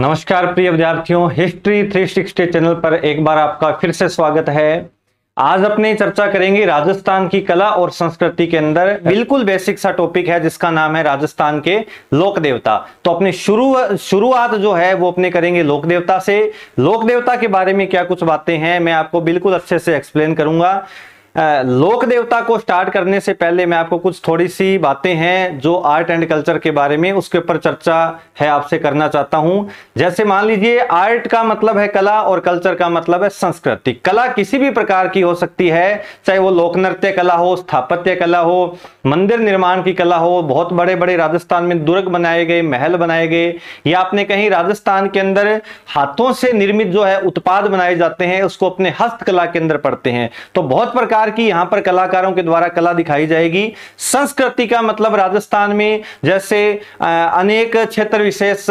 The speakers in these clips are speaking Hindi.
नमस्कार प्रिय विद्यार्थियों, हिस्ट्री 360 चैनल पर एक बार आपका फिर से स्वागत है। आज अपनी चर्चा करेंगे राजस्थान की कला और संस्कृति के अंदर बिल्कुल बेसिक सा टॉपिक है जिसका नाम है राजस्थान के लोक देवता। तो अपनी शुरुआत जो है वो अपने करेंगे लोक देवता से। लोक देवता के बारे में क्या कुछ बातें हैं मैं आपको बिल्कुल अच्छे से एक्सप्लेन करूंगा। लोक देवता को स्टार्ट करने से पहले मैं आपको कुछ थोड़ी सी बातें हैं जो आर्ट एंड कल्चर के बारे में उसके ऊपर चर्चा है आपसे करना चाहता हूं। जैसे मान लीजिए आर्ट का मतलब है कला और कल्चर का मतलब है संस्कृति। कला किसी भी प्रकार की हो सकती है, चाहे वो लोक नृत्य कला हो, स्थापत्य कला हो, मंदिर निर्माण की कला हो, बहुत बड़े बड़े राजस्थान में दुर्ग बनाए गए, महल बनाए गए, या आपने कहीं राजस्थान के अंदर हाथों से निर्मित जो है उत्पाद बनाए जाते हैं उसको अपने हस्तकला के अंदर पढ़ते हैं। तो बहुत प्रकार की यहां पर कलाकारों के द्वारा कला दिखाई जाएगी। संस्कृति का मतलब राजस्थान में जैसे अनेक क्षेत्र विशेष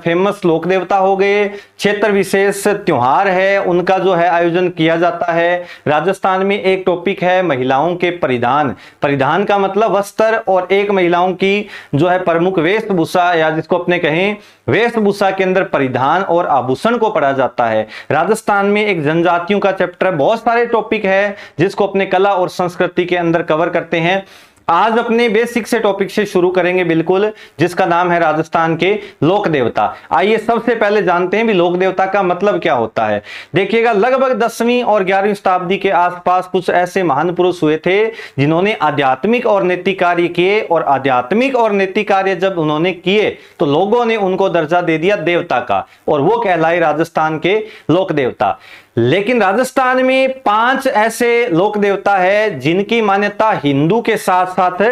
फेमस लोक देवता हो गए, क्षेत्र विशेष त्योहार है उनका जो है आयोजन किया जाता है। राजस्थान में एक टॉपिक है महिलाओं के परिधान। परिधान का मतलब वस्त्र, और एक महिलाओं की जो है प्रमुख वेशभूषा या जिसको अपने कहें वेशभूषा के अंदर परिधान और आभूषण को पढ़ा जाता है। राजस्थान में एक जनजातियों का चैप्टर, बहुत सारे टॉपिक है जिसको अपने कला और संस्कृति के अंदर कवर करते हैं। आज अपने बेसिक से टॉपिक से शुरू करेंगे बिल्कुल, जिसका नाम है राजस्थान के लोक देवता। आइए सबसे पहले जानते हैं भी लोक देवता का मतलब क्या होता है। देखिएगा, लगभग 10वीं और 11वीं शताब्दी के आसपास कुछ ऐसे महान पुरुष हुए थे जिन्होंने आध्यात्मिक और नैतिक कार्य किए, और आध्यात्मिक और नैतिक कार्य जब उन्होंने किए तो लोगों ने उनको दर्जा दे दिया देवता का, और वो कहलाए राजस्थान के लोक देवता। लेकिन राजस्थान में 5 ऐसे लोक देवता है जिनकी मान्यता हिंदू के साथ साथ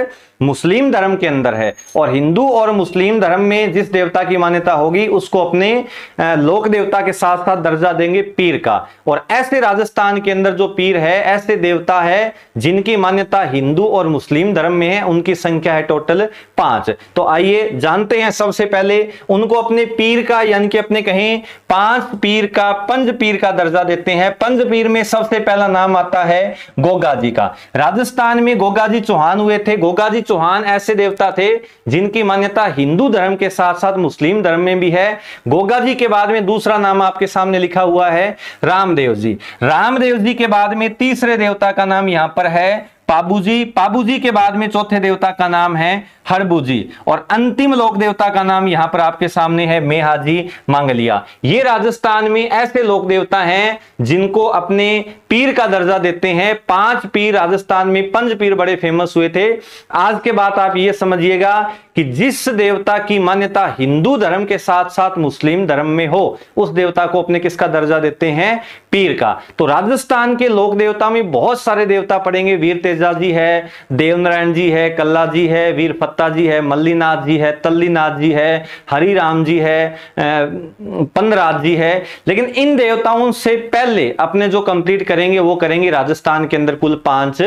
मुस्लिम धर्म के अंदर है, और हिंदू और मुस्लिम धर्म में जिस देवता की मान्यता होगी उसको अपने लोक देवता के साथ साथ दर्जा देंगे पीर का। और ऐसे राजस्थान के अंदर जो पीर है, ऐसे देवता है जिनकी मान्यता हिंदू और मुस्लिम धर्म में है, उनकी संख्या है टोटल 5। तो आइए जानते हैं सबसे पहले उनको अपने पीर का, यानी कि अपने कहें 5 पीर का, पंज पीर का दर्जा देते हैं। पंज पीर में सबसे पहला नाम आता है गोगा जी का। राजस्थान में गोगा जी चौहान हुए थे। गोगा जी चौहान ऐसे देवता थे जिनकी मान्यता हिंदू धर्म के साथ साथ मुस्लिम धर्म में भी है। गोगा जी के बाद में दूसरा नाम आपके सामने लिखा हुआ है रामदेव जी। रामदेव जी के बाद में तीसरे देवता का नाम यहां पर है पाबू जी। पाबू जी के बाद में चौथे देवता का नाम है हरबू जी, और अंतिम लोक देवता का नाम यहां पर आपके सामने है मेहाजी मांगलिया। ये राजस्थान में ऐसे लोक देवता हैं जिनको अपने पीर का दर्जा देते हैं। 5 पीर राजस्थान में, पंज पीर बड़े फेमस हुए थे। आज के बाद आप ये समझिएगा कि जिस देवता की मान्यता हिंदू धर्म के साथ साथ मुस्लिम धर्म में हो उस देवता को अपने किसका दर्जा देते हैं? पीर का। तो राजस्थान के लोक देवता में बहुत सारे देवता पड़ेंगे। वीर तेजा जी है, देवनारायण जी है, कल्ला जी है, वीर फत्ता जी है, मल्लीनाथ जी है, तल्लीनाथ जी है, हरिराम जी है, पंदराज जी है। लेकिन इन देवताओं से पहले अपने जो कंप्लीट करेंगे वो करेंगे राजस्थान के अंदर कुल 5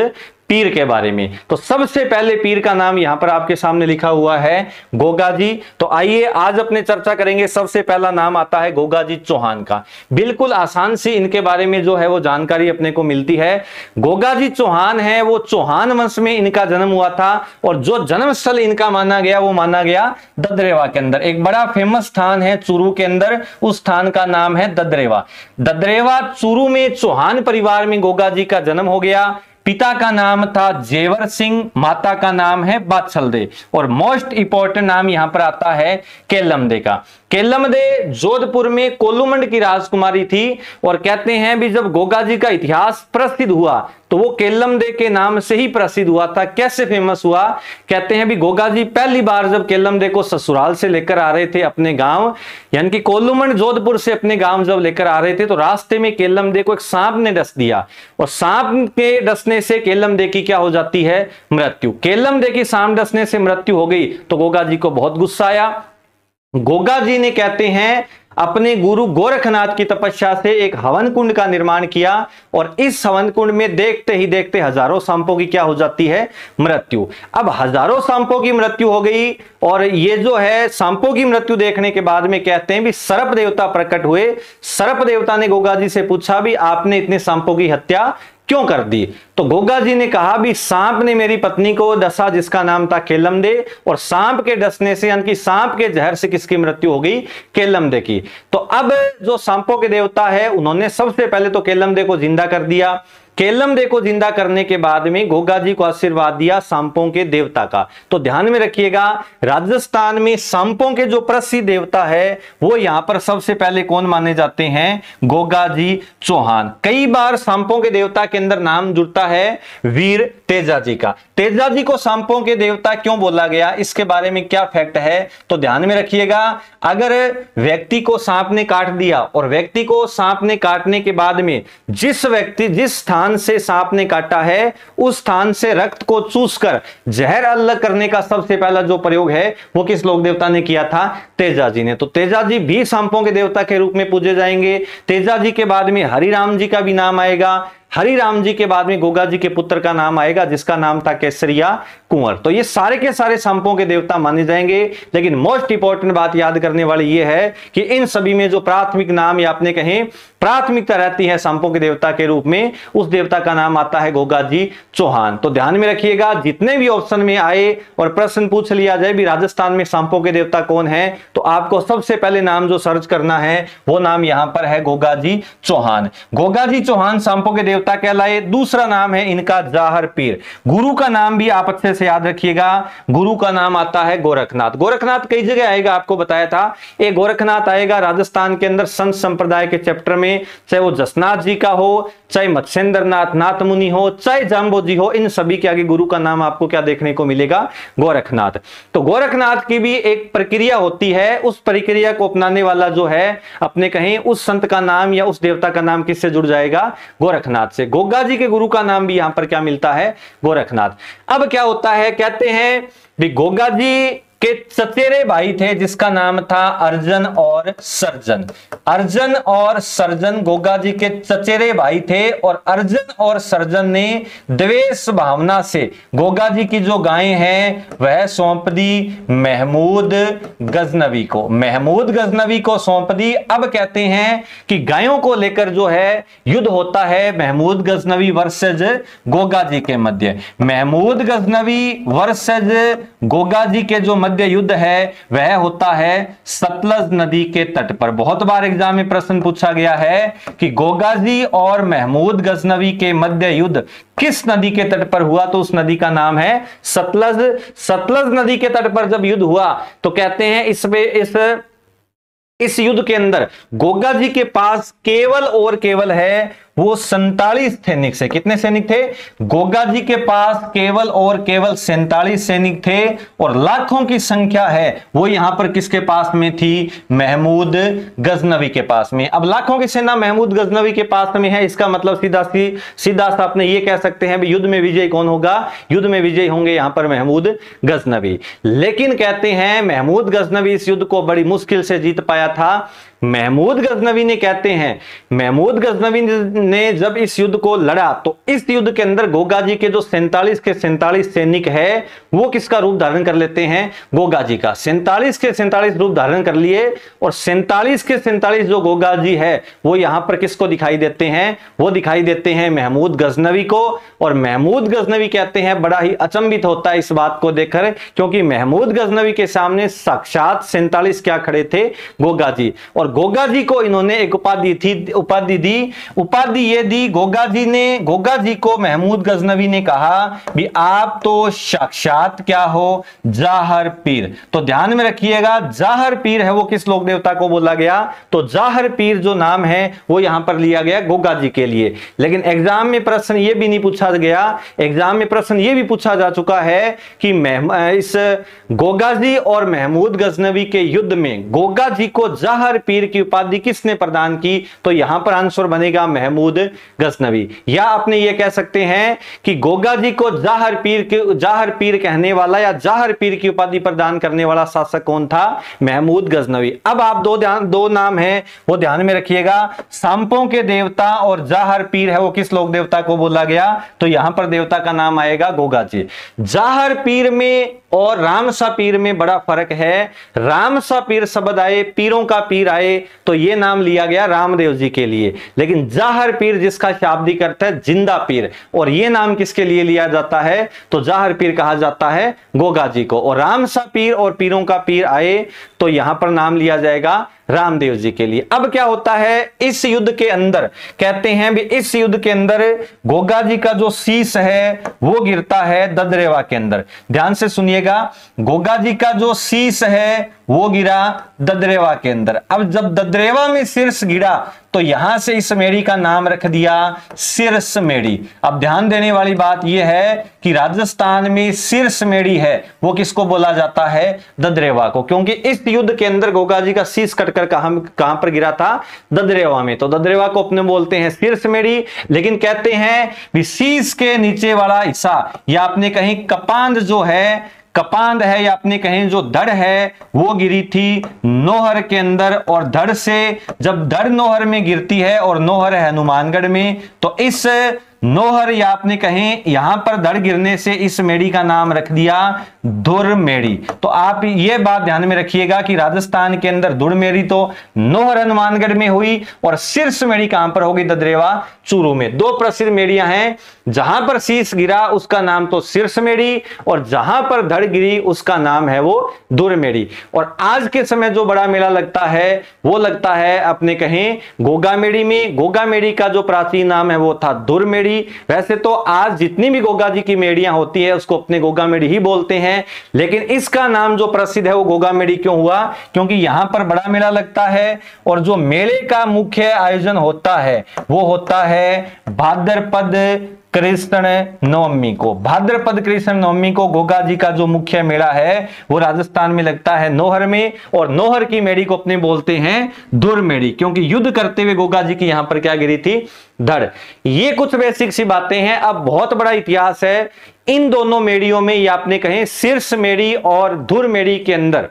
पीर के बारे में। तो सबसे पहले पीर का नाम यहां पर आपके सामने लिखा हुआ है गोगा जी। तो आइए आज अपने चर्चा करेंगे। सबसे पहला नाम आता है गोगा जी चौहान का। बिल्कुल आसान सी इनके बारे में जो है वो जानकारी अपने को मिलती है। गोगा जी चौहान है, वो चौहान वंश में इनका जन्म हुआ था, और जो जन्म स्थल इनका माना गया वो माना गया ददरेवा के अंदर। एक बड़ा फेमस स्थान है चूरू के अंदर, उस स्थान का नाम है ददरेवा। ददरेवा चूरू में चौहान परिवार में गोगा जी का जन्म हो गया। पिता का नाम था जेवर सिंह, माता का नाम है बाछलदे, और मोस्ट इंपॉर्टेंट नाम यहां पर आता है केलमदे का। केलमदे जोधपुर में कोलूमंड की राजकुमारी थी, और कहते हैं भी जब गोगा जी का इतिहास प्रसिद्ध हुआ तो वो केलमदे के नाम से ही प्रसिद्ध हुआ था। कैसे फेमस हुआ? कहते हैं भी गोगा जी पहली बार जब केलमदे को ससुराल से लेकर आ रहे थे अपने गांव, यानी कि कोलूमंड जोधपुर से अपने गांव जब लेकर आ रहे थे तो रास्ते में केलमदे को एक सांप ने डस दिया, और सांप के डसने से केलमदे की क्या हो जाती है? मृत्यु। केलमदे की सांप डसने से मृत्यु हो गई तो गोगा जी को बहुत गुस्सा आया। गोगा जी ने कहते हैं अपने गुरु गोरखनाथ की तपस्या से एक हवन कुंड का निर्माण किया, और इस हवन कुंड में देखते ही देखते हजारों सांपों की क्या हो जाती है? मृत्यु। अब हजारों सांपों की मृत्यु हो गई, और ये जो है सांपों की मृत्यु देखने के बाद में कहते हैं भी सर्प देवता प्रकट हुए। सर्प देवता ने गोगा जी से पूछा भी आपने इतने सांपों की हत्या क्यों कर दी? तो गोगा जी ने कहा भी सांप ने मेरी पत्नी को डसा जिसका नाम था केलमदे, और सांप के डसने से यानी कि सांप के जहर से किसकी मृत्यु हो गई? केलमदे की। तो अब जो सांपों के देवता है उन्होंने सबसे पहले तो केलमदे को जिंदा कर दिया। केलमदे को जिंदा करने के बाद में गोगा जी को आशीर्वाद दिया सांपों के देवता का। तो ध्यान में रखिएगा, राजस्थान में सांपों के जो प्रसिद्ध देवता है वो यहां पर सबसे पहले कौन माने जाते हैं? गोगा जी चौहान। कई बार सांपों के देवता के अंदर नाम जुड़ता है वीर तेजा जी का। तेजा जी को सांपों के देवता क्यों बोला गया, इसके बारे में क्या फैक्ट है तो ध्यान में रखिएगा। अगर व्यक्ति को सांप ने काट दिया और व्यक्ति को सांप ने काटने के बाद में जिस स्थान से सांप ने काटा है उस स्थान से रक्त को चूसकर जहर अलग करने का सबसे पहला जो प्रयोग है वो किस लोक देवता ने किया था? तेजा जी ने। तो तेजा जी भी सांपों के देवता के रूप में पूजे जाएंगे। तेजा जी के बाद में हरिराम जी का भी नाम आएगा। हरिराम जी के बाद में गोगा जी के पुत्र का नाम आएगा जिसका नाम था केसरिया कुंवर। तो ये सारे के सारे सांपों के देवता माने जाएंगे। लेकिन मोस्ट इंपॉर्टेंट बात याद करने वाली ये है कि इन सभी में जो प्राथमिक नाम या आपने कहें प्राथमिकता रहती है सांपों के देवता के रूप में, उस देवता का नाम आता है गोगा जी चौहान। तो ध्यान में रखिएगा, जितने भी ऑप्शन में आए और प्रश्न पूछ लिया जाए भी राजस्थान में सांपों के देवता कौन है, तो आपको सबसे पहले नाम जो सर्च करना है वो नाम यहां पर है गोगा जी चौहान। गोगा जी चौहान सांपों के देवता कहलाए। दूसरा नाम है इनका जाहर पीर। गुरु का नाम भी आप अच्छे से याद रखिएगा, गुरु का नाम आता है गोरखनाथ। गोरखनाथ कई जगह आएगा, आपको बताया था। एक गोरखनाथ आएगा राजस्थान के अंदर संत संप्रदाय के चैप्टर में, चाहे वो जसनाथ जी का हो, चाहे मत्स्येंद्रनाथ नाथ मुनि हो, चाहे जाम्बो जी हो, इन सभी के आगे गुरु का नाम आपको क्या देखने को मिलेगा? गोरखनाथ। तो गोरखनाथ की भी एक प्रक्रिया होती है, उस प्रक्रिया को अपनाने वाला जो है अपने कहें उस संत का नाम या उस देवता का नाम किससे जुड़ जाएगा? गोरखनाथ से। गोगा जी के गुरु का नाम भी यहां पर क्या मिलता है? गोरखनाथ। अब क्या होता है, कहते हैं भी गोगा जी के चचेरे भाई थे जिसका नाम था अर्जन और सर्जन। अर्जन और सर्जन गोगा जी के चचेरे भाई थे, और अर्जन और सर्जन ने द्वेष भावना से गोगा जी की जो गायें हैं वह सौंप दी महमूद गजनवी को। महमूद गजनवी को सौंप दी। अब कहते हैं कि गायों को लेकर जो है युद्ध होता है महमूद गजनवी वर्सेज गोगा जी के मध्य। महमूद गजनवी वर्सेज गोगा जी के जो मध्य युद्ध है वह होता है सतलज नदी के तट पर। बहुत बार एग्जाम में प्रश्न पूछा गया है कि गोगा जी और महमूद गजनवी के मध्य युद्ध किस नदी के तट पर हुआ, तो उस नदी का नाम है सतलज। सतलज नदी के तट पर जब युद्ध हुआ तो कहते हैं इस युद्ध के अंदर गोगा जी के पास केवल और केवल है वो 47 सैनिक से। कितने सैनिक थे? गोगा जी के पास केवल और केवल 47 सैनिक थे, और लाखों की संख्या है वो यहां पर किसके पास में थी? महमूद गजनवी के पास में। अब लाखों की सेना महमूद गजनवी के पास में है, इसका मतलब सीधा सा आपने ये कह सकते हैं युद्ध में विजय कौन होगा? युद्ध में विजय होंगे यहां पर महमूद गजनवी। लेकिन कहते हैं महमूद गजनवी इस युद्ध को बड़ी मुश्किल से जीत पाया था। महमूद गजनवी ने कहते हैं महमूद गजनवी ने जब इस युद्ध को लड़ा तो इस युद्ध के अंदर गोगा जी के जो 47 के 47 सैनिक है वो किसका रूप धारण कर लेते हैं? गोगा जी का। 47 के 47 रूप धारण कर लिए, और 47 के 47 जो गोगा जी है वो यहां पर किसको दिखाई देते हैं? वो दिखाई देते हैं महमूद गजनवी को। और महमूद गजनवी कहते हैं बड़ा ही अचंभित होता है इस बात को देखकर, क्योंकि महमूद गजनवी के सामने साक्षात 47 क्या खड़े थे? गोगा जी। और गोगा जी को इन्होंने एक उपाधि ये दी। गोगा जी को महमूद गजनवी ने कहा भी आप तो साक्षात क्या हो? जाहर पीर। तो ध्यान में रखिएगा, जाहर पीर है वो किस लोक देवता को बोला गया? तो जाहर पीर जो नाम है वो यहां पर लिया गया गोगा जी के लिए। लेकिन एग्जाम में प्रश्न ये भी नहीं पूछा गया, एग्जाम में प्रश्न ये भी पूछा जा चुका है कि इस गोगा जी और महमूद गजनवी के युद्ध में गोगा जी को जाहर पीर की उपाधि किसने प्रदान की? तो यहां पर आंसर बनेगा महमूद गजनवी। या आपने ये कह सकते हैं कि गोगा जी को जाहर पीर कहने वाला या जाहर पीर की उपाधि प्रदान करने वाला शासक कौन था? महमूद गजनवी। अब आप दो नाम है वो ध्यान में रखिएगा, सांपों के देवता और जाहर पीर है वो किस लोक देवता को बोला गया? तो यहां पर देवता का नाम आएगा गोगा जी। जाहर पीर में और रामसा पीर में बड़ा फर्क है। रामसा पीर शब्द आए, पीरों का पीर आए, तो यह नाम लिया गया रामदेव जी के लिए। लेकिन जाहर पीर जिसका शाब्दिक अर्थ है जिंदा पीर, और यह नाम किसके लिए लिया जाता है, तो जाहर पीर कहा जाता है गोगा जी को। और रामसा पीर और पीरों का पीर आए तो यहां पर नाम लिया जाएगा रामदेव जी के लिए। अब क्या होता है इस युद्ध के अंदर, कहते हैं भी इस युद्ध के अंदर गोगा जी का जो शीश है वो गिरता है ददरेवा के अंदर। ध्यान से सुनिएगा, गोगा जी का जो शीश है वो गिरा ददरेवा के अंदर। अब जब ददरेवा में शीर्ष गिरा तो यहां से इस मेढ़ी का नाम रख दिया शीर्ष मेढ़ी। अब ध्यान देने वाली बात यह है कि राजस्थान में शीर्ष मेढ़ी है वो किसको बोला जाता है, ददरेवा को, क्योंकि इस युद्ध के अंदर गोगा जी का शीश कटकर कहां पर गिरा था, ददरेवा में। तो ददरेवा को अपने बोलते हैं शीर्ष मेढ़ी। लेकिन कहते हैं कि शीश के नीचे वाला हिस्सा या आपने कहीं कपांद जो है, कपांद है या अपने कहें जो धड़ है वो गिरी थी नोहर के अंदर। और धड़ से जब धड़ नोहर में गिरती है और नोहर है हनुमानगढ़ में, तो इस नोहर या आपने कहें यहां पर धड़ गिरने से इस मेढ़ी का नाम रख दिया धुर मेढ़ी। तो आप ये बात ध्यान में रखिएगा कि राजस्थान के अंदर धुर मेढ़ी तो नोहर हनुमानगढ़ में हुई और शीर्ष मेढ़ी कहां पर होगी, ददरेवा चूरू में। दो प्रसिद्ध मेढ़ियां हैं, जहां पर शीश गिरा उसका नाम तो शीर्ष मेढ़ी और जहां पर धड़ गिरी उसका नाम है वो धुर मेढ़ी। और आज के समय जो बड़ा मेला लगता है वो लगता है अपने कहें गोगा मेढ़ी में। गोगा मेढ़ी का जो प्राचीन नाम है वो था धुर मेढ़ी। वैसे तो आज जितनी भी गोगा जी की मेढ़ियां होती है उसको अपने गोगा मेढ़ी ही बोलते हैं, लेकिन इसका नाम जो प्रसिद्ध है वो गोगा मेढ़ी क्यों हुआ, क्योंकि यहां पर बड़ा मेला लगता है और जो मेले का मुख्य आयोजन होता है वो होता है भाद्रपद कृष्ण नवमी को। भाद्रपद कृष्ण नवमी को गोगा जी का जो मुख्य मेला है वो राजस्थान में लगता है नोहर में, और नोहर की मेढ़ी को अपने बोलते हैं धुर मेढ़ी, क्योंकि युद्ध करते हुए गोगा जी की यहां पर क्या गिरी थी, धड़। ये कुछ बेसिक सी बातें हैं। अब बहुत बड़ा इतिहास है इन दोनों मेढ़ियों में, या आपने कहें शीर्ष मेढ़ी और धुर मेढ़ी के अंदर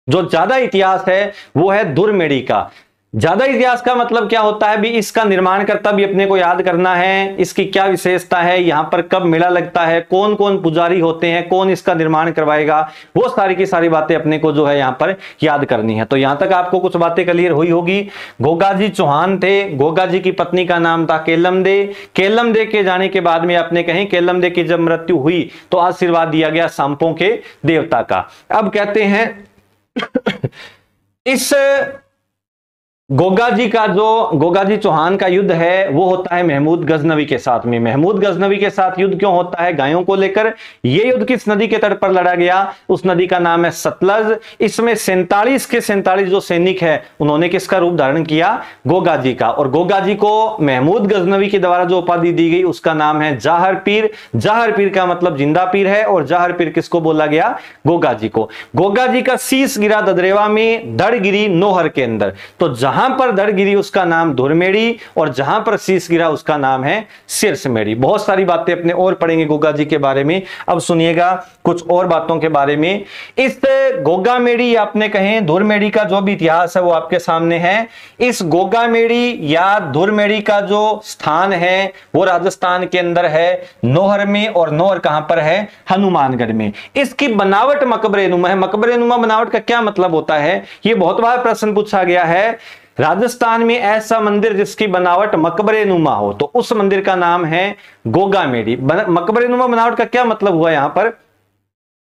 जो ज्यादा इतिहास है वो है धुर मेढ़ी का। ज्यादा इतिहास का मतलब क्या होता है भी, इसका निर्माणकर्ता भी अपने को याद करना है, इसकी क्या विशेषता है, यहां पर कब मेला लगता है, कौन कौन पुजारी होते हैं, कौन इसका निर्माण करवाएगा, वो सारी की सारी बातें अपने को जो है यहां पर याद करनी है। तो यहां तक आपको कुछ बातें क्लियर हुई होगी। गोगा जी चौहान थे, गोगा जी की पत्नी का नाम था केलमदे। केलमदे के जाने के बाद में आपने कहें केलमदे की जब मृत्यु हुई तो आशीर्वाद दिया गया सांपों के देवता का। अब कहते हैं इस गोगा जी चौहान का युद्ध है वो होता है महमूद गजनवी के साथ में। महमूद गजनवी के साथ युद्ध क्यों होता है, गायों को लेकर। ये युद्ध किस नदी के तट पर लड़ा गया, उस नदी का नाम है सतलज। इसमें 47 के 47 जो सैनिक है उन्होंने किसका रूप धारण किया, गोगा जी का। और गोगा जी को महमूद गजनवी के द्वारा जो उपाधि दी गई उसका नाम है जाहर पीर। जाहर पीर का मतलब जिंदा पीर है, और जाहर पीर किसको बोला गया, गोगा जी को। गोगा जी का शीश गिरा ददरेवा में, धड़ गिरी नोहर के अंदर। तो जहां पर धड़ गिरी उसका नाम धुर मेढ़ी और जहां पर शीश गिरा उसका नाम है शीर्ष मेढ़ी। बहुत सारी बातें अपने और पढ़ेंगे गोगा जी के बारे में। अब सुनिएगा कुछ और बातों के बारे में। इस गोगा मेढ़ी या आपने कहें धुर मेढ़ी का जो भी इतिहास है वो आपके सामने है। इस गोगा मेढ़ी या धुर मेढ़ी का जो स्थान है वो राजस्थान के अंदर है नोहर में, और नोहर कहां पर है, हनुमानगढ़ में। इसकी बनावट मकबरे नुमा है। मकबरे नुमा बनावट का क्या मतलब होता है, ये बहुत बार प्रश्न पूछा गया है। राजस्थान में ऐसा मंदिर जिसकी बनावट मकबरे नुमा हो तो उस मंदिर का नाम है गोगा मेढ़ी। मकबरे नुमा बनावट का क्या मतलब हुआ यहां पर,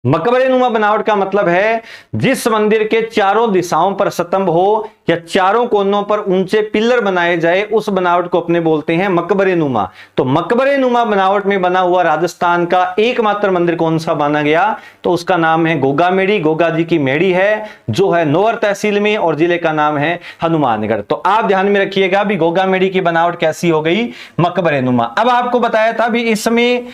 मकबरे नुमा बनावट का मतलब है जिस मंदिर के चारों दिशाओं पर स्तंभ हो या चारों कोनों पर ऊंचे पिलर बनाए जाए उस बनावट को अपने बोलते हैं मकबरे नुमा। तो मकबरे नुमा बनावट में बना हुआ राजस्थान का एकमात्र मंदिर कौन सा माना गया, तो उसका नाम है गोगा मेढ़ी। गोगा जी की मेढ़ी है जो है नोहर तहसील में और जिले का नाम है हनुमानगढ़। तो आप ध्यान में रखिएगा भी गोगा मेढ़ी की बनावट कैसी हो गई, मकबरे नुमा। अब आपको बताया था भी इसमें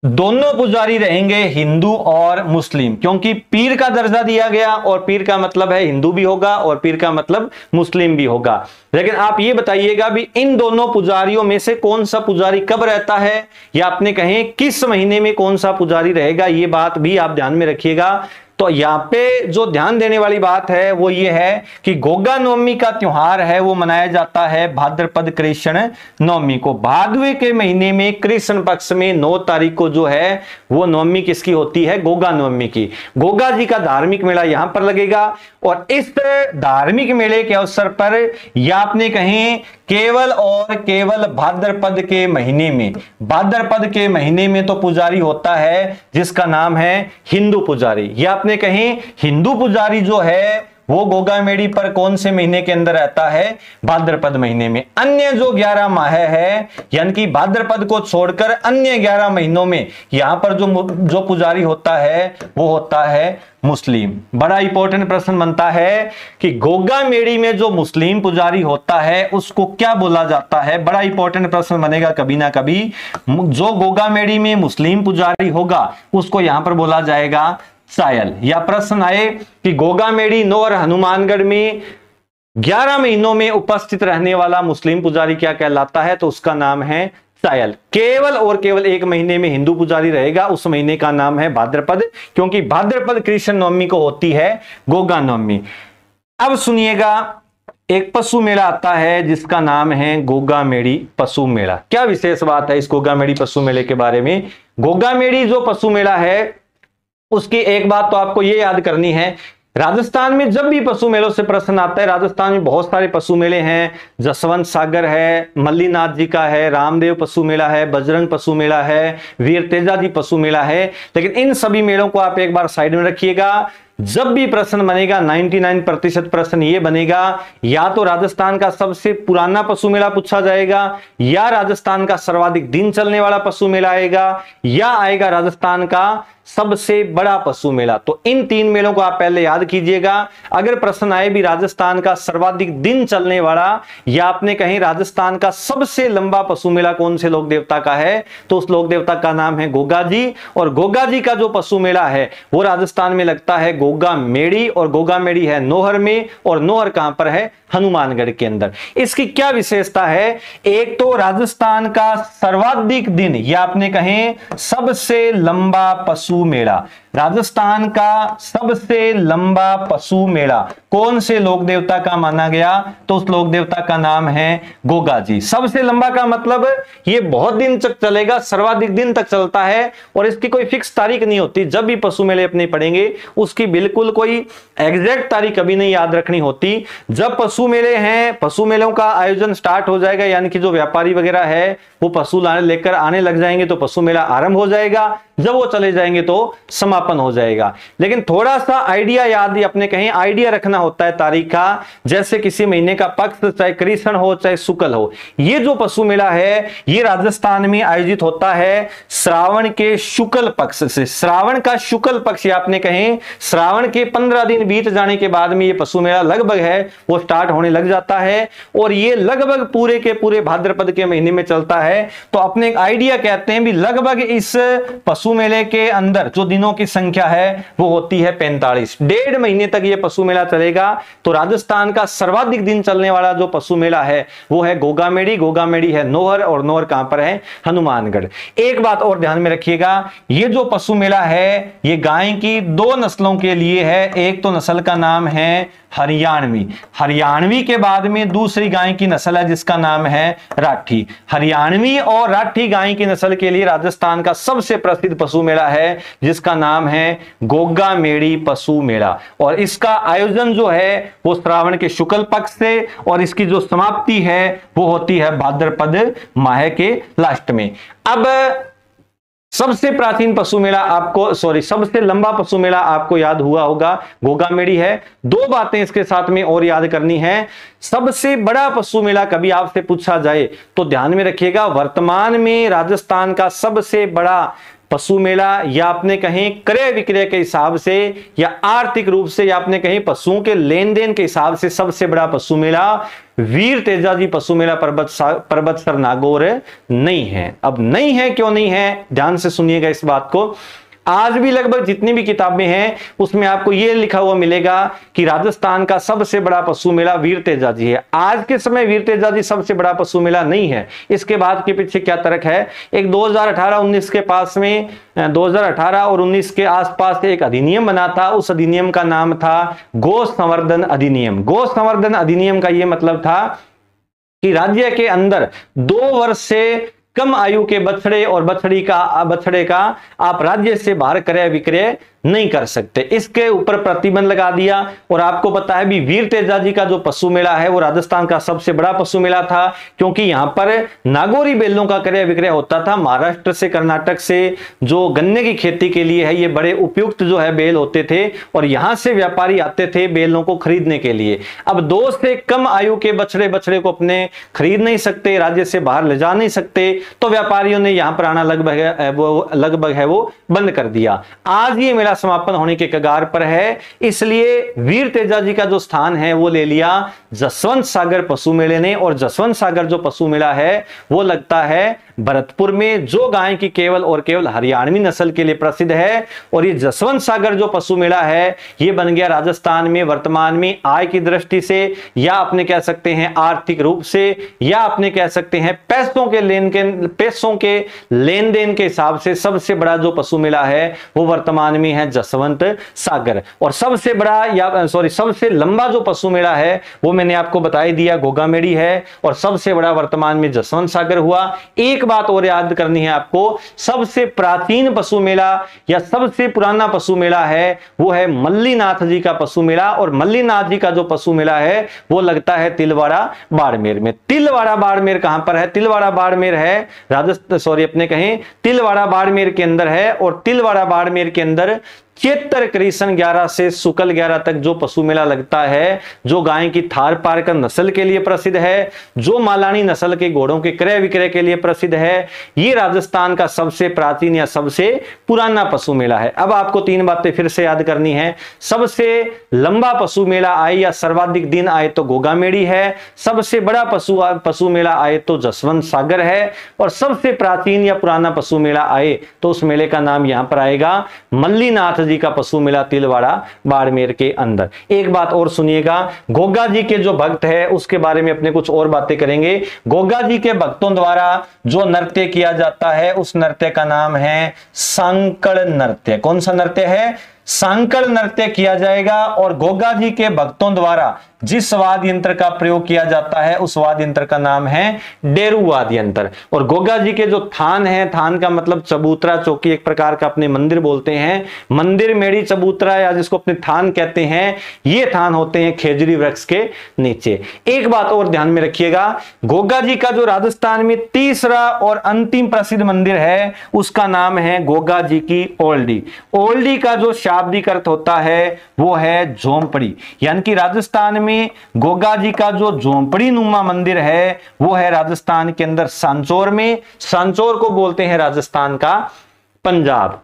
दोनों पुजारी रहेंगे हिंदू और मुस्लिम, क्योंकि पीर का दर्जा दिया गया और पीर का मतलब है हिंदू भी होगा और पीर का मतलब मुस्लिम भी होगा। लेकिन आप ये बताइएगा भी इन दोनों पुजारियों में से कौन सा पुजारी कब रहता है, या आपने कहें किस महीने में कौन सा पुजारी रहेगा, ये बात भी आप ध्यान में रखिएगा। तो तो यहाँ पे जो ध्यान देने वाली बात है वो ये है कि गोगा नवमी का त्योहार है वो मनाया जाता है भाद्रपद कृष्ण नवमी को। भादवे के महीने में कृष्ण पक्ष में 9 तारीख को जो है वो नवमी किसकी होती है? गोगा नवमी की। गोगा जी का धार्मिक मेला यहां पर लगेगा और इस धार्मिक मेले के अवसर पर या आपने कहें केवल और केवल भाद्रपद के महीने में, भाद्रपद के महीने में तो पुजारी होता है जिसका नाम है हिंदू पुजारी, या आपने कहें हिंदू पुजारी जो है वो गोगा मेड़ी पर कौन से महीने के अंदर रहता है? भाद्रपद महीने में। अन्य जो 11 माह है यानी कि भाद्रपद को छोड़कर अन्य 11 महीनों में यहां पर जो पुजारी होता है वो होता है मुस्लिम। बड़ा इंपॉर्टेंट प्रश्न बनता है कि गोगा मेड़ी में जो मुस्लिम पुजारी होता है उसको क्या बोला जाता है? बड़ा इंपॉर्टेंट प्रश्न बनेगा कभी ना कभी। जो गोगा मेड़ी में मुस्लिम पुजारी होगा उसको यहां पर बोला जाएगा सायल। या प्रश्न आए कि गोगा मेड़ी नौर हनुमानगढ़ में 11 महीनों में उपस्थित रहने वाला मुस्लिम पुजारी क्या कहलाता है? तो उसका नाम है सायल। केवल और केवल 1 महीने में हिंदू पुजारी रहेगा, उस महीने का नाम है भाद्रपद, क्योंकि भाद्रपद कृष्ण नवमी को होती है गोगा नवमी। अब सुनिएगा, एक पशु मेला आता है जिसका नाम है गोगा मेड़ी पशु मेला। क्या विशेष बात है इस गोगा मेड़ी पशु मेले के बारे में? गोगा मेड़ी जो पशु मेला है उसकी एक बात तो आपको ये याद करनी है, राजस्थान में जब भी पशु मेलों से प्रश्न आता है, राजस्थान में बहुत सारे पशु मेले हैं। जसवंत सागर है, मल्लीनाथ जी का है, रामदेव पशु मेला है, बजरंग पशु मेला है, वीर तेजा जी पशु मेला है। लेकिन इन सभी मेलों को आप एक बार साइड में रखिएगा। जब भी प्रश्न बनेगा 99% प्रश्न ये बनेगा, या तो राजस्थान का सबसे पुराना पशु मेला पूछा जाएगा, या राजस्थान का सर्वाधिक दिन चलने वाला पशु मेला आएगा, या आएगा राजस्थान का सबसे बड़ा पशु मेला। तो इन 3 मेलों को आप पहले याद कीजिएगा। अगर प्रश्न आए भी राजस्थान का सर्वाधिक दिन चलने वाला, या आपने कहीं राजस्थान का सबसे लंबा पशु मेला कौन से लोक देवता का है, तो उस लोक देवता का नाम है गोगा जी। और गोगा जी का जो पशु मेला है वो राजस्थान में लगता है गोगा मेड़ी, और गोगा मेड़ी है नौहर में, और नौहर कहां पर है? हनुमानगढ़ के अंदर। इसकी क्या विशेषता है? एक तो राजस्थान का सर्वाधिक दिन, या आपने कहें सबसे लंबा पशु मेला, राजस्थान का सबसे लंबा पशु मेला कौन से लोक देवता का माना गया? तो उस लोक देवता का नाम है गोगा जी। सबसे लंबा का मतलब ये बहुत दिन तक चलेगा, सर्वाधिक दिन तक चलता है, और इसकी कोई फिक्स तारीख नहीं होती। जब भी पशु मेले अपने पढ़ेंगे उसकी बिल्कुल कोई एग्जैक्ट तारीख कभी नहीं याद रखनी होती। जब पशु मेले हैं, पशु मेलों का आयोजन स्टार्ट हो जाएगा, यानी कि जो व्यापारी वगैरह है वो पशु लेकर आने लग जाएंगे तो पशु मेला आरंभ हो जाएगा। जब वो चले जाएंगे तो समापन हो जाएगा। लेकिन थोड़ा सा आइडिया याद, अपने कहीं आइडिया रखना होता है तारीख का। जैसे किसी महीने का पक्ष, चाहे कृष्ण हो चाहे शुक्ल हो, ये जो पशु मेला है ये राजस्थान में आयोजित होता है श्रावण के शुक्ल पक्ष से। श्रावण का शुक्ल पक्ष, या आपने कहें श्रावण के 15 दिन बीत जाने के बाद में ये पशु मेला लगभग है वो स्टार्ट होने लग जाता है, और ये लगभग पूरे के पूरे भाद्रपद के महीने में चलता है। तो अपने एक आइडिया कहते हैं भी लगभग इस पशु मेले के अंदर जो दिनों की संख्या है वो होती है 45। 1.5 महीने तक ये पशु मेला चलेगा। तो राजस्थान का सर्वाधिक दिन चलने वाला जो पशु मेला है वो है गोगा मेड़ी। गोगा मेड़ी है नौहर, और नौहर कहां पर है? हनुमानगढ़। एक बात और ध्यान में रखिएगा, ये जो पशु मेला है ये गाय की 2 नस्लों के लिए है। एक तो नस्ल का नाम है हरियाणवी, हरियाणवी के बाद में दूसरी गाय की नस्ल है जिसका नाम है राठी। हरियाणवी और राठी गाय की नस्ल के लिए राजस्थान का सबसे प्रसिद्ध पशु मेला है जिसका नाम है गोगा मेड़ी पशु मेला, और इसका आयोजन जो है वो श्रावण के शुक्ल पक्ष से, और इसकी जो समाप्ति है वो होती है भाद्रपद माह के लास्ट में। अब सबसे प्राचीन पशु मेला आपको, सबसे लंबा पशु मेला आपको याद हुआ होगा गोगा मेड़ी है। 2 बातें इसके साथ में और याद करनी है। सबसे बड़ा पशु मेला कभी आपसे पूछा जाए तो ध्यान में रखिएगा, वर्तमान में राजस्थान का सबसे बड़ा पशु मेला, या आपने कहें क्रय विक्रय के हिसाब से, या आर्थिक रूप से, या आपने कहें पशुओं के लेन देन के हिसाब से सबसे बड़ा पशु मेला वीर तेजा जी पशु मेला परबतसर नागौर नहीं है। अब नहीं है, क्यों नहीं है? ध्यान से सुनिएगा इस बात को। आज भी लगभग जितनी भी किताबें हैं उसमें आपको यह लिखा हुआ मिलेगा कि राजस्थान का सबसे बड़ा पशु मेला वीर तेजाजी है। आज के समय वीर तेजाजी सबसे बड़ा पशु मेला नहीं है। इसके बाद के पीछे क्या तर्क है? एक 2018-19 के पास में 2018 और 19 के आसपास एक अधिनियम बना था। उस अधिनियम का नाम था गो संवर्धन अधिनियम। गो संवर्धन अधिनियम का यह मतलब था कि राज्य के अंदर 2 वर्ष से कम आयु के बछड़े और बछड़े का आप राज्य से बाहर क्रय विक्रय नहीं कर सकते। इसके ऊपर प्रतिबंध लगा दिया। और आपको पता है भी वीर तेजाजी का जो पशु मेला है वो राजस्थान का सबसे बड़ा पशु मेला था, क्योंकि यहां पर नागौरी बैलों का क्रय विक्रय होता था। महाराष्ट्र से, कर्नाटक से जो गन्ने की खेती के लिए है ये बड़े उपयुक्त जो है बैल होते थे और यहां से व्यापारी आते थे बैलों को खरीदने के लिए। अब 2 से कम आयु के बछड़े को अपने खरीद नहीं सकते, राज्य से बाहर ले जा नहीं सकते, तो व्यापारियों ने यहां पर आना लगभग है वो बंद कर दिया। आज ये मेला समापन होने के कगार पर है, इसलिए वीर तेजाजी का जो स्थान है वो ले लिया जसवंत सागर पशु मेले ने। और जसवंत सागर जो पशु मेला है वो लगता है भरतपुर में, जो गाय की केवल और केवल हरियाणवी नस्ल के लिए प्रसिद्ध है। और ये जसवंत सागर जो पशु मेला है ये बन गया राजस्थान में वर्तमान में आय की दृष्टि से, या अपने कह सकते हैं आर्थिक रूप से, या अपने कह सकते हैं पैसों के लेन देन के हिसाब से सबसे बड़ा जो पशु मेला है वो वर्तमान में है जसवंत सागर। और सबसे लंबा जो पशु मेला है वो मैंने आपको बता ही दिया, गोगामेड़ी है। और सबसे बड़ा वर्तमान में जसवंत सागर हुआ। एक बात और याद करनी है आपको, सबसे प्राचीन पशु मेला या सबसे पुराना पशु मेला है वो है मल्लीनाथ जी का पशु मेला। और मल्लीनाथ जी का जो पशु मेला है वो लगता है तिलवाड़ा बाड़मेर में। तिलवाड़ा बाड़मेर कहां पर है? तिलवाड़ा बाड़मेर है तिलवाड़ा बाड़मेर के अंदर है। और तिलवाड़ा बाड़मेर के अंदर चेतर कृष्ण 11 से शुक्ल 11 तक जो पशु मेला लगता है, जो गाय की थार पारकर नस्ल के लिए प्रसिद्ध है, जो मालानी नस्ल के घोड़ों के क्रय विक्रय के लिए प्रसिद्ध है, ये राजस्थान का सबसे प्राचीन या सबसे पुराना पशु मेला है। अब आपको 3 बातें फिर से याद करनी है। सबसे लंबा पशु मेला आए या सर्वाधिक दिन आए तो गोगामेड़ी है, सबसे बड़ा पशु मेला आए तो जसवंत सागर है, और सबसे प्राचीन या पुराना पशु मेला आए तो उस मेले का नाम यहां पर आएगा मल्लीनाथ जी का पशु मेला तिलवाड़ा बाड़मेर के अंदर। एक बात और सुनिएगा, गोगा जी के जो भक्त है उसके बारे में अपने कुछ और बातें करेंगे। गोगा जी के भक्तों द्वारा जो नृत्य किया जाता है उस नृत्य का नाम है सांकड़ नृत्य। कौन सा नृत्य है? सांकड़ नृत्य किया जाएगा। और गोगा जी के भक्तों द्वारा जिस वाद्य यंत्र का प्रयोग किया जाता है उस वाद्य यंत्र का नाम है डेरू वाद्य यंत्र। और गोगा जी के जो थान है, थान का मतलब चबूतरा चौकी, एक प्रकार का अपने मंदिर बोलते हैं, मंदिर मेड़ी चबूतरा या जिसको अपने थान कहते हैं, ये थान होते हैं खेजड़ी वृक्ष के नीचे। एक बात और ध्यान में रखिएगा, गोगा जी का जो राजस्थान में तीसरा और अंतिम प्रसिद्ध मंदिर है उसका नाम है गोगा जी की ओल्डी। ओल्डी का जो शाब्दिक अर्थ होता है वो है झोंपड़ी, यानी कि राजस्थान में गोगा जी का जो झोंपड़ी नुमा मंदिर है वो है राजस्थान के अंदर सांचौर में। सांचौर को बोलते हैं राजस्थान का पंजाब।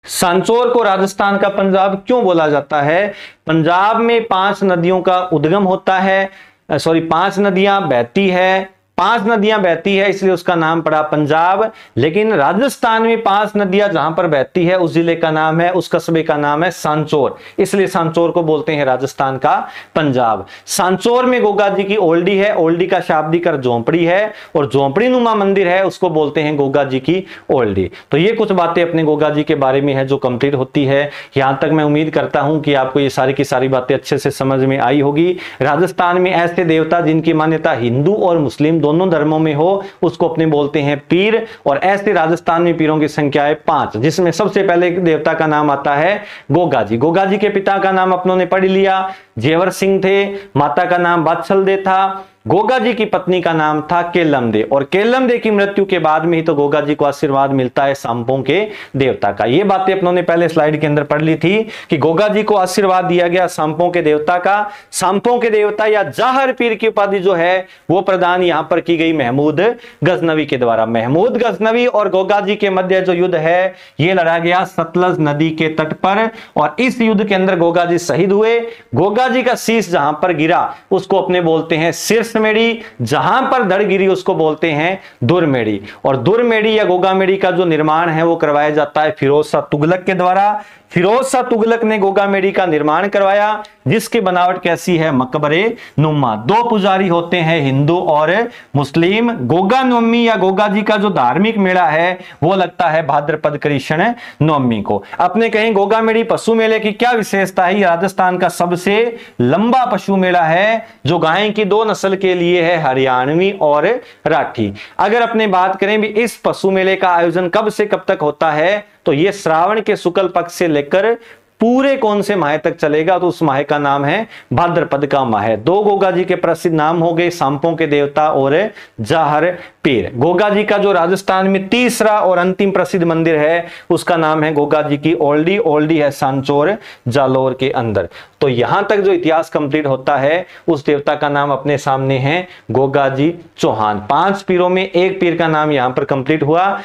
सांचौर को राजस्थान का पंजाब क्यों बोला जाता है? पंजाब में 5 नदियों का उद्गम होता है, 5 नदियां बहती है, 5 नदियां बहती है इसलिए उसका नाम पड़ा पंजाब। लेकिन राजस्थान में 5 नदियां जहां पर बहती है उस जिले का नाम है, उस कस्बे का नाम है सांचौर, इसलिए सांचौर को बोलते हैं राजस्थान का पंजाब। सांचौर में गोगा जी की ओल्डी है, ओल्डी का शाब्दिक अर्थ झोंपड़ी है, और झोंपड़ी नुमा मंदिर है उसको बोलते हैं गोगा जी की ओल्डी। तो ये कुछ बातें अपने गोगा जी के बारे में है जो कंप्लीट होती है। यहां तक मैं उम्मीद करता हूं कि आपको ये सारी की सारी बातें अच्छे से समझ में आई होगी। राजस्थान में ऐसे देवता जिनकी मान्यता हिंदू और मुस्लिम दोनों धर्मों में हो उसको अपने बोलते हैं पीर। और ऐसे राजस्थान में पीरों की संख्या है 5, जिसमें सबसे पहले देवता का नाम आता है गोगा जी। गोगा जी के पिता का नाम अपनों ने पढ़ लिया, जेवर सिंह थे, माता का नाम बादशल दे था। गोगा जी की पत्नी का नाम था केलम दे, और केलम दे की मृत्यु के बाद में ही तो गोगा जी को आशीर्वाद मिलता है सांपों के देवता का। ये बातें अपनों ने पहले स्लाइड के अंदर पढ़ ली थी कि गोगा जी को आशीर्वाद दिया गया सांपों के देवता का। सांपों के देवता या जाहर पीर की उपाधि जो है वो प्रदान यहां पर की गई महमूद गजनवी के द्वारा। महमूद गजनवी और गोगा जी के मध्य जो युद्ध है ये लड़ा गया सतलज नदी के तट पर, और इस युद्ध के अंदर गोगा जी शहीद हुए। गोगा गोगा जी का शीश जहां पर गिरा उसको अपने बोलते हैं शीर्षमेढ़ी, जहां पर धड़ गिरी उसको बोलते हैं धुरमेढ़ी। और धुरमेढ़ी या गोगामेढ़ी का जो निर्माण है वो करवाया जाता है फिरोज शाह तुगलक के द्वारा। फिरोज शाह तुगलक ने गोगामेढ़ी का निर्माण करवाया, जिसकी बनावट कैसी है, मकबरे नुमा। दो पुजारी होते हैं, हिंदू और मुस्लिम। गोगा नवमी या गोगा जी का जो धार्मिक मेला है वो लगता है भाद्रपद कृष्ण नवमी को। अपने कहीं गोगामेढ़ी पशु मेले की क्या विशेषता है, राजस्थान का सबसे लंबा पशु मेला है जो गाय की दो नस्ल के लिए है, हरियाणवी और राठी। अगर अपने बात करें भी इस पशु मेले का आयोजन कब से कब तक होता है, तो ये श्रावण के शुक्ल पक्ष से लेकर पूरे कौन से माह तक चलेगा, तो उस माह का नाम है भाद्रपद का माह। दो गोगा जी के प्रसिद्ध नाम हो गए, सांपों के देवता और जाहर पीर। गोगा जी का जो राजस्थान में तीसरा और अंतिम प्रसिद्ध मंदिर है उसका नाम है गोगा जी की ओल्डी। ओल्डी है सांचौर जालोर के अंदर। तो यहां तक जो इतिहास कंप्लीट होता है उस देवता का नाम अपने सामने है गोगा जी चौहान। 5 पीरों में एक पीर का नाम यहां पर कंप्लीट हुआ।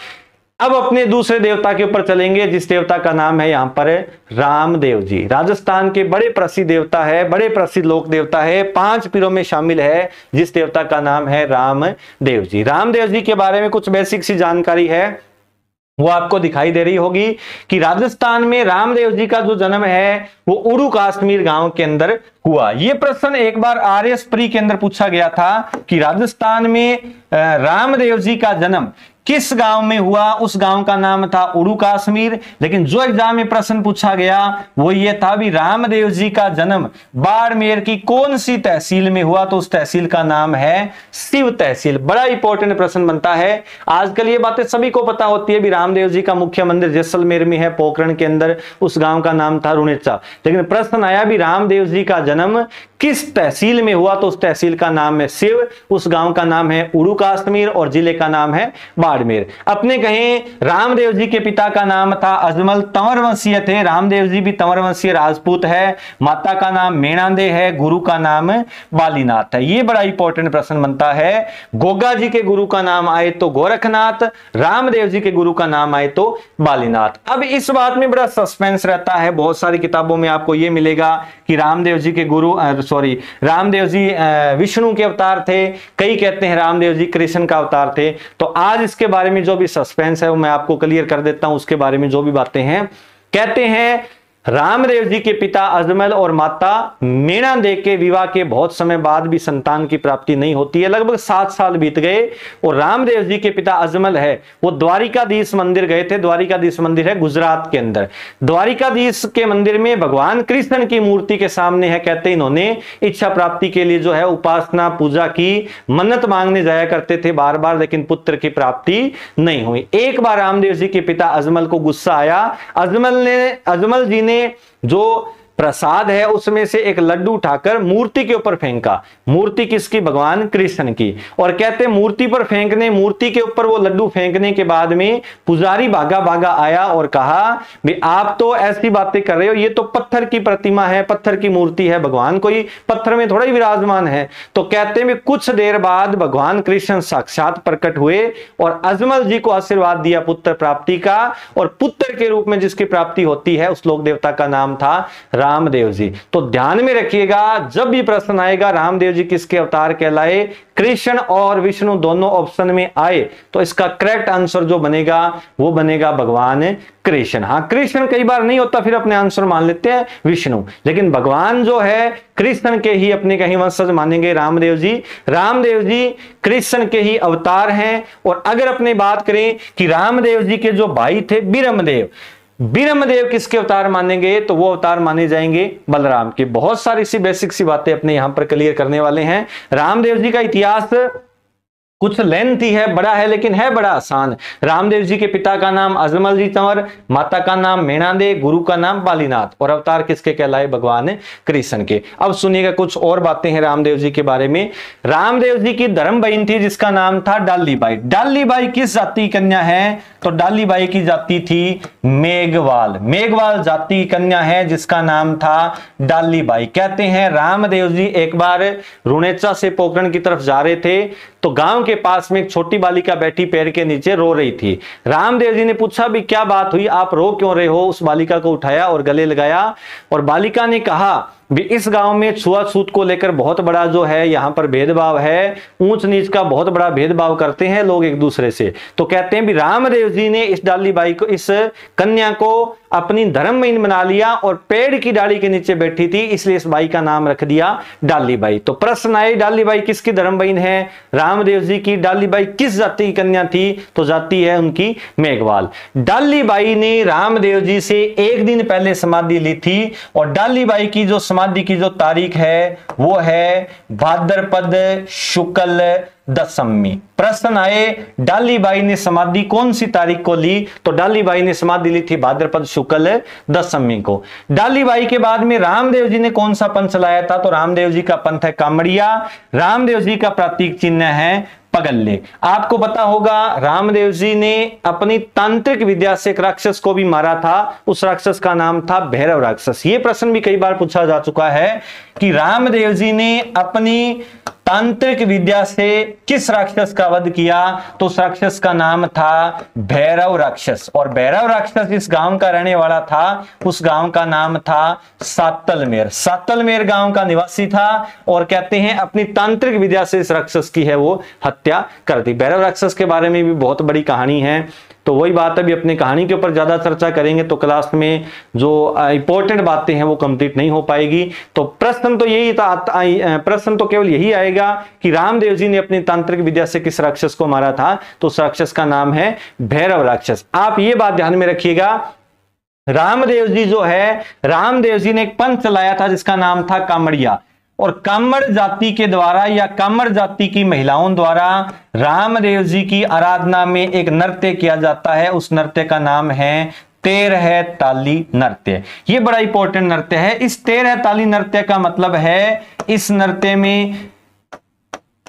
अब अपने दूसरे देवता के ऊपर चलेंगे, जिस देवता का नाम है यहां पर रामदेव जी। राजस्थान के बड़े प्रसिद्ध देवता है, बड़े प्रसिद्ध लोक देवता है, 5 पीरों में शामिल है, जिस देवता का नाम है रामदेव जी। रामदेव जी के बारे में कुछ बेसिक सी जानकारी है, वो आपको दिखाई दे रही होगी कि राजस्थान में रामदेव जी का जो जन्म है वो उड़ू कश्मीर गांव के अंदर हुआ। ये प्रश्न एक बार आरएस प्री के अंदर पूछा गया था कि राजस्थान में रामदेव जी का जन्म किस गांव में हुआ, उस गांव का नाम था उड़ू कश्मीर। लेकिन जो एग्जाम में प्रश्न पूछा गया वो ये था भी रामदेव जी का जन्म बाड़मेर की कौन सी तहसील में हुआ, तो उस तहसील का नाम है शिव तहसील। बड़ा इंपॉर्टेंट प्रश्न बनता है। आजकल ये बातें सभी को पता होती है भी रामदेव जी का मुख्य मंदिर जैसलमेर में है, पोखरण के अंदर, उस गांव का नाम था रुणेचा। लेकिन प्रश्न आया भी रामदेव जी का जन्म किस तहसील में हुआ, तो उस तहसील का नाम है शिव, उस गांव का नाम है उड़ू कश्मीर और जिले का नाम है बाड़मेर। अपने कहें रामदेव जी के पिता का नाम था अजमल, तंवर वंशीय थे। रामदेव जी भी तंवर वंशीय राजपूत है। माता का नाम मेणांदे है, गुरु का नाम बालीनाथ है। ये बड़ा इंपॉर्टेंट प्रश्न बनता है। गोगा जी के गुरु का नाम आए तो गोरखनाथ, रामदेव जी के गुरु का नाम आए तो बालीनाथ। अब इस बात में बड़ा सस्पेंस रहता है, बहुत सारी किताबों में आपको यह मिलेगा कि रामदेव जी के गुरु रामदेव जी विष्णु के अवतार थे, कई कहते हैं रामदेव जी कृष्ण का अवतार थे। तो आज इसके बारे में जो भी सस्पेंस है वो मैं आपको क्लियर कर देता हूं। उसके बारे में जो भी बातें हैं, कहते हैं रामदेव जी के पिता अजमल और माता मेणांदे के विवाह के बहुत समय बाद भी संतान की प्राप्ति नहीं होती है। लगभग 7 साल बीत गए और रामदेव जी के पिता अजमल है वो द्वारिकाधीश मंदिर गए थे। द्वारिकाधीश मंदिर है गुजरात के अंदर। द्वारिकाधीश के मंदिर में भगवान कृष्ण की मूर्ति के सामने है, कहते इन्होंने इच्छा प्राप्ति के लिए जो है उपासना पूजा की मन्नत मांगने जाया करते थे बार बार, लेकिन पुत्र की प्राप्ति नहीं हुई। एक बार रामदेव जी के पिता अजमल को गुस्सा आया। अजमल जी ने जो प्रसाद है उसमें से एक लड्डू उठाकर मूर्ति के ऊपर फेंका। मूर्ति किसकी? भगवान कृष्ण की। और कहते मूर्ति पर फेंकने, मूर्ति के ऊपर वो लड्डू फेंकने के बाद में पुजारी भागा भागा आया और कहा भी आप तो ऐसी बातें कर रहे हो, ये तो पत्थर की प्रतिमा है, पत्थर की मूर्ति है, भगवान कोई पत्थर में थोड़ा ही विराजमान है। तो कहते हैं कुछ देर बाद भगवान कृष्ण साक्षात प्रकट हुए और अजमल जी को आशीर्वाद दिया पुत्र प्राप्ति का। और पुत्र के रूप में जिसकी प्राप्ति होती है उस लोक देवता का नाम था रामदेव जी। तो ध्यान में रखिएगा, जब भी प्रश्न आएगा रामदेव जी किसके अवतार कहलाए, कृष्ण और विष्णु दोनों ऑप्शन में आए तो इसका करेक्ट आंसर जो बनेगा वो बनेगा भगवान कृष्ण। हाँ, कृष्ण कई बार नहीं होता, फिर अपने आंसर मान लेते हैं विष्णु, लेकिन भगवान जो है कृष्ण के ही अपने कहीं वंशज मानेंगे रामदेव जी। रामदेव जी कृष्ण के ही अवतार हैं। और अगर अपने बात करें कि रामदेव जी के जो भाई थे बिरमदेव, बिरमदेव किसके अवतार मानेंगे, तो वो अवतार माने जाएंगे बलराम के। बहुत सारी सी बेसिक सी बातें अपने यहां पर क्लियर करने वाले हैं। रामदेव जी का इतिहास कुछ लेंथी है, बड़ा है, लेकिन है बड़ा आसान। रामदेव जी के पिता का नाम अजमल जी तंवर, माता का नाम मेणांदे, गुरु का नाम बालीनाथ और अवतार किसके कहलाए, भगवान कृष्ण के। अब सुनिएगा कुछ और बातें हैं रामदेव जी के बारे में। रामदेव जी की धर्म बहन थी जिसका नाम था डालीबाई। डालीबाई किस जाति की कन्या है, तो डालीबाई की जाति थी मेघवाल। मेघवाल जाति की कन्या है जिसका नाम था डालीबाई। कहते हैं रामदेव जी एक बार रुणेचा से पोखरण की तरफ जा रहे थे तो गांव के पास में एक छोटी बालिका बैठी पैर के नीचे रो रही थी। रामदेव जी ने पूछा भी क्या बात हुई, आप रो क्यों रहे हो। उस बालिका को उठाया और गले लगाया और बालिका ने कहा भी इस गांव में छुआछूत को लेकर बहुत बड़ा जो है यहाँ पर भेदभाव है, ऊंच नीच का बहुत बड़ा भेदभाव करते हैं लोग एक दूसरे से। तो कहते हैं भी रामदेव जी ने इस डाली बाई को, इस कन्या को अपनी धर्म बहन बना लिया और पेड़ की डाली के नीचे बैठी थी, इसलिए इस बाई का नाम रख दिया डाली बाई। तो प्रश्न आए, डाली बाई किसकी धर्म बहन है? रामदेव जी की। डाली बाई किस जाति की कन्या थी? तो जाति है उनकी मेघवाल। डाली बाई ने रामदेव जी से एक दिन पहले समाधि ली थी और डाली बाई की जो समाधि की जो तारीख है वो है भाद्रपद शुक्ल दशमी। प्रश्न आए, डाली बाई ने समाधि कौन सी तारीख को ली? तो डाली बाई ने समाधि ली थी भाद्रपद शुक्ल दशमी को। डाली बाई के बाद में रामदेव जी ने कौन सा पंथ चलाया था? तो रामदेव जी का पंथ है कामड़िया। रामदेव जी का प्रतीक चिन्ह है पगल्ले। आपको पता होगा रामदेव जी ने अपनी तांत्रिक विद्या से एक राक्षस को भी मारा था, उस राक्षस का नाम था भैरव राक्षस। यह प्रश्न भी कई बार पूछा जा चुका है कि रामदेव जी ने अपनी तांत्रिक विद्या से किस राक्षस का वध किया? तो उस राक्षस का नाम था भैरव राक्षस। और भैरव राक्षस जिस गांव का रहने वाला था उस गांव का नाम था सातलमेर। सातलमेर गांव का निवासी था और कहते हैं अपनी तांत्रिक विद्या से इस राक्षस की है वो हत्या कर दी। भैरव राक्षस के बारे में भी बहुत बड़ी कहानी है, तो वही बात अभी अपनी कहानी के ऊपर ज्यादा चर्चा करेंगे तो क्लास में जो इंपॉर्टेंट बातें हैं वो कंप्लीट नहीं हो पाएगी। तो प्रश्न तो यही था, प्रश्न तो केवल यही आएगा कि रामदेव जी ने अपनी तांत्रिक विद्या से किस राक्षस को मारा था? तो उस राक्षस का नाम है भैरव राक्षस। आप ये बात ध्यान में रखिएगा, रामदेव जी जो है, रामदेव जी ने एक पंथ चलाया था जिसका नाम था कामड़िया, और कामड़ जाति के द्वारा या कामड़ जाति की महिलाओं द्वारा रामदेव जी की आराधना में एक नृत्य किया जाता है। उस नृत्य का नाम है 13 ताली नृत्य। यह बड़ा इंपॉर्टेंट नृत्य है। इस 13 ताली नृत्य का मतलब है इस नृत्य में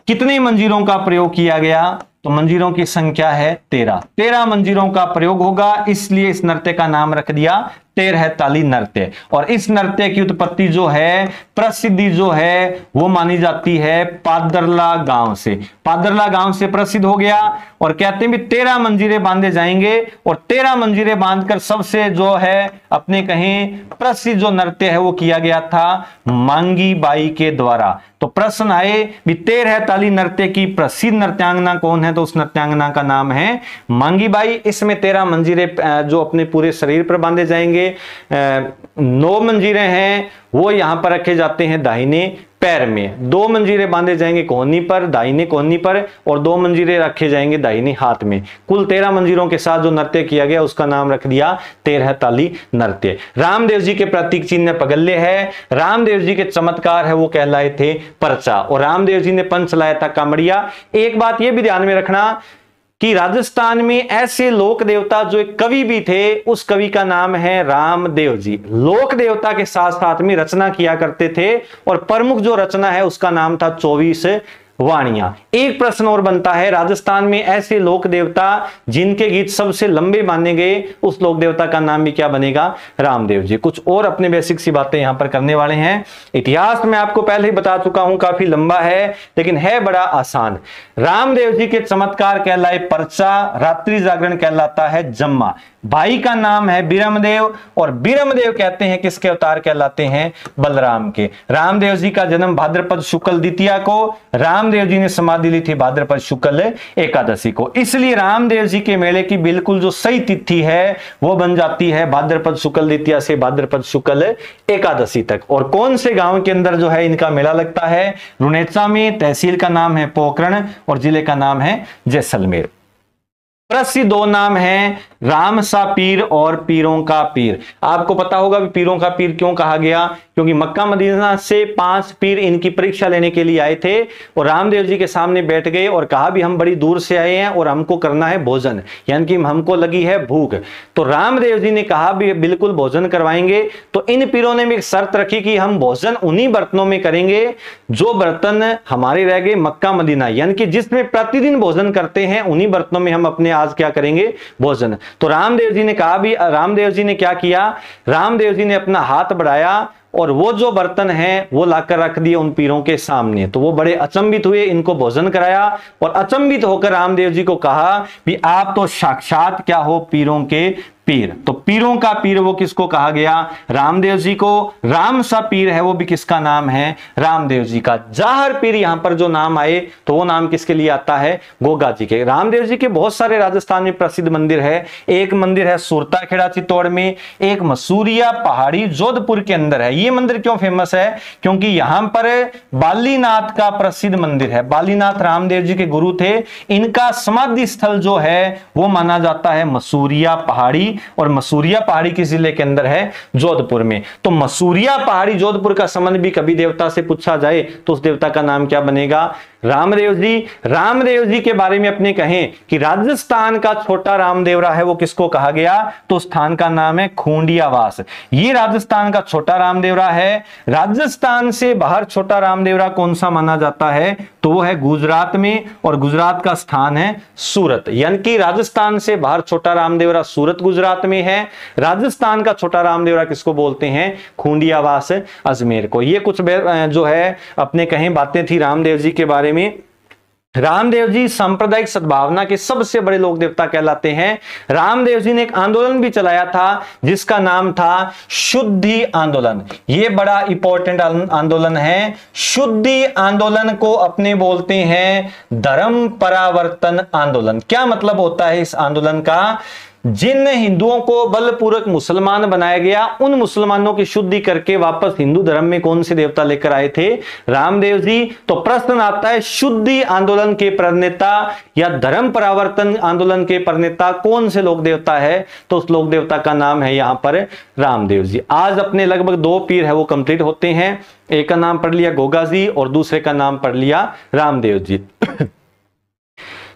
कितने मंजीरों का प्रयोग किया गया? तो मंजीरों की संख्या है 13 मंजीरों का प्रयोग होगा, इसलिए इस नृत्य का नाम रख दिया 13 ताली नृत्य। और इस नृत्य की उत्पत्ति जो है, प्रसिद्धि जो है वो मानी जाती है पादरला गांव से। पादरला गांव से प्रसिद्ध हो गया और कहते हैं भी 13 मंजीरे बांधे जाएंगे और 13 मंजीरे बांधकर सबसे जो है अपने कहें प्रसिद्ध जो नृत्य है वो किया गया था मांगी बाई के द्वारा। तो प्रश्न आए भी 13 ताली नृत्य की प्रसिद्ध नृत्यांगना कौन है? तो उस नृत्यांगना का नाम है मांगी बाई। इसमें 13 मंजीरे जो अपने पूरे शरीर पर बांधे जाएंगे, 9 मंजीरे हैं वो यहां पर रखे जाते हैं दाहिने पैर में, 2 मंजीरे बांधे जाएंगे कोहनी पर, दाहिने कोहनी पर, और 2 मंजीरे रखे जाएंगे दाहिने हाथ में। कुल 13 मंजीरों के साथ जो नृत्य किया गया उसका नाम रख दिया 13 ताली नृत्य। रामदेव जी के प्रतीक चिन्ह पगल्ले है। रामदेव जी के चमत्कार है वो कहलाए थे परचा, और रामदेव जी ने पंच चलाया था कामड़िया। एक बात यह भी ध्यान में रखना कि राजस्थान में ऐसे लोक देवता जो एक कवि भी थे, उस कवि का नाम है रामदेव जी। लोक देवता के साथ साथ में रचना किया करते थे और प्रमुख जो रचना है उसका नाम था 24 वाणियां। एक प्रश्न और बनता है, राजस्थान में ऐसे लोक देवता जिनके गीत सबसे लंबे माने गए, उस लोक देवता का नाम भी क्या बनेगा? रामदेव जी। कुछ और अपने बेसिक सी बातें यहां पर करने वाले हैं। इतिहास में आपको पहले ही बता चुका हूं, काफी लंबा है लेकिन है बड़ा आसान। रामदेव जी के चमत्कार कहलाए परचा, रात्रि जागरण कहलाता है जम्मा। भाई का नाम है बीरमदेव और बीरमदेव कहते हैं किसके अवतार कहलाते हैं? बलराम के। रामदेव जी का जन्म भाद्रपद शुक्ल द्वितीया को, रामदेव जी ने समाधि ली थी भाद्रपद शुक्ल एकादशी को। इसलिए रामदेव जी के मेले की बिल्कुल जो सही तिथि है वो बन जाती है भाद्रपद शुक्ल द्वितीया से भाद्रपद शुक्ल एकादशी तक। और कौन से गांव के अंदर जो है इनका मेला लगता है? रुनेचा में। तहसील का नाम है पोखरण और जिले का नाम है जैसलमेर। प्रसिद्ध 2 नाम हैं, रामसा पीर और पीरों का पीर। आपको पता होगा भी पीरों का पीर क्यों कहा गया? क्योंकि मक्का मदीना से 5 पीर इनकी परीक्षा लेने के लिए आए थे और रामदेव जी के सामने बैठ गए और कहा भी हम बड़ी दूर से आए हैं और हमको करना है भोजन, यानी कि हमको लगी है भूख। तो रामदेव जी ने कहा भी बिल्कुल भोजन करवाएंगे। तो इन पीरों ने भी एक शर्त रखी कि हम भोजन उन्हीं बर्तनों में करेंगे जो बर्तन हमारे रह गए मक्का मदीना, यानी कि जिसमें प्रतिदिन भोजन करते हैं उन्हीं बर्तनों में हम अपने आज क्या करेंगे? भोजन। तो रामदेव जी ने कहा भी, रामदेव जी ने क्या किया? रामदेव जी ने अपना हाथ बढ़ाया और वो जो बर्तन हैं वो लाकर रख दिए उन पीरों के सामने। तो वो बड़े अचंभित हुए, इनको भोजन कराया और अचंभित होकर रामदेव जी को कहा भी आप तो साक्षात क्या हो? पीरों के पीर। तो पीरों का पीर वो किसको कहा गया? रामदेव जी को। राम सा पीर है वो भी किसका नाम है? रामदेव जी का। जाहर पीर यहां पर जो नाम आए तो वो नाम किसके लिए आता है? गोगा जी के। रामदेव जी के बहुत सारे राजस्थान में प्रसिद्ध मंदिर है। एक मंदिर है सुरता खेड़ा चित्तौड़ में, एक मसूरिया पहाड़ी जोधपुर के अंदर है। ये मंदिर क्यों फेमस है? क्योंकि यहां पर बालीनाथ का प्रसिद्ध मंदिर है। बालीनाथ रामदेव जी के गुरु थे। इनका समाधि स्थल जो है वो माना जाता है मसूरिया पहाड़ी, और मसूरिया पहाड़ी किस जिले के अंदर है? जोधपुर में। तो मसूरिया पहाड़ी जोधपुर का संबंध भी कभी देवता से पूछा जाए तो उस देवता का नाम क्या बनेगा? रामदेव जी। रामदेव जी के बारे में अपने कहें कि राजस्थान का छोटा रामदेवरा है, वो किसको कहा गया? तो स्थान का नाम है खूंडियावास। ये राजस्थान का छोटा रामदेवरा है। राजस्थान से बाहर छोटा रामदेवरा कौन सा माना जाता है? तो वो है गुजरात में, और गुजरात का स्थान है सूरत। यानी कि राजस्थान से बाहर छोटा रामदेवरा सूरत गुजरात में है। राजस्थान का छोटा रामदेवरा किसको बोलते हैं? खूंडियावास अजमेर को। ये कुछ जो है अपने कहें बातें थी रामदेव जी के बारे में। रामदेव जी सांप्रदायिक सद्भावना के सबसे बड़े लोक देवता कहलाते हैं। रामदेव जी ने एक आंदोलन भी चलाया था जिसका नाम था शुद्धि आंदोलन। यह बड़ा इंपॉर्टेंट आंदोलन है। शुद्धि आंदोलन को अपने बोलते हैं धर्म परावर्तन आंदोलन। क्या मतलब होता है इस आंदोलन का? जिन हिंदुओं को बलपूर्वक मुसलमान बनाया गया, उन मुसलमानों की शुद्धि करके वापस हिंदू धर्म में कौन से देवता लेकर आए थे? रामदेव जी। तो प्रश्न आता है शुद्धि आंदोलन के प्रणेता या धर्म परावर्तन आंदोलन के प्रणेता कौन से लोक देवता है? तो उस लोक देवता का नाम है यहां पर रामदेव जी। आज अपने लगभग 2 पीर है वो कंप्लीट होते हैं। एक का नाम पढ़ लिया गोगा जी और दूसरे का नाम पढ़ लिया रामदेव जी।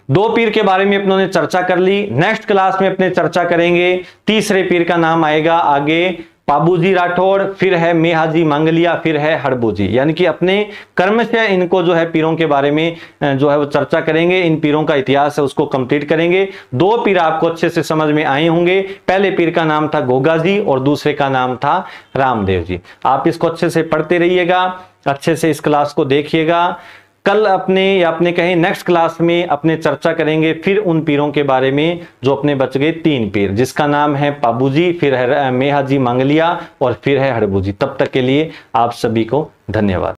2 पीर के बारे में अपनों ने चर्चा कर ली। नेक्स्ट क्लास में अपने चर्चा करेंगे तीसरे पीर का नाम आएगा आगे पाबूजी राठौड़, फिर है मेहाजी मंगलिया, फिर है हड़बू जी। यानी कि अपने कर्म से इनको जो है पीरों के बारे में जो है वो चर्चा करेंगे। इन पीरों का इतिहास है उसको कंप्लीट करेंगे। 2 पीर आपको अच्छे से समझ में आए होंगे। पहले पीर का नाम था गोगा जी और दूसरे का नाम था रामदेव जी। आप इसको अच्छे से पढ़ते रहिएगा, अच्छे से इस क्लास को देखिएगा। कल अपने या अपने कहें नेक्स्ट क्लास में अपने चर्चा करेंगे फिर उन पीरों के बारे में जो अपने बच गए 3 पीर, जिसका नाम है पाबूजी, फिर है मेहाजी मंगलिया और फिर है हड़बू जी। तब तक के लिए आप सभी को धन्यवाद।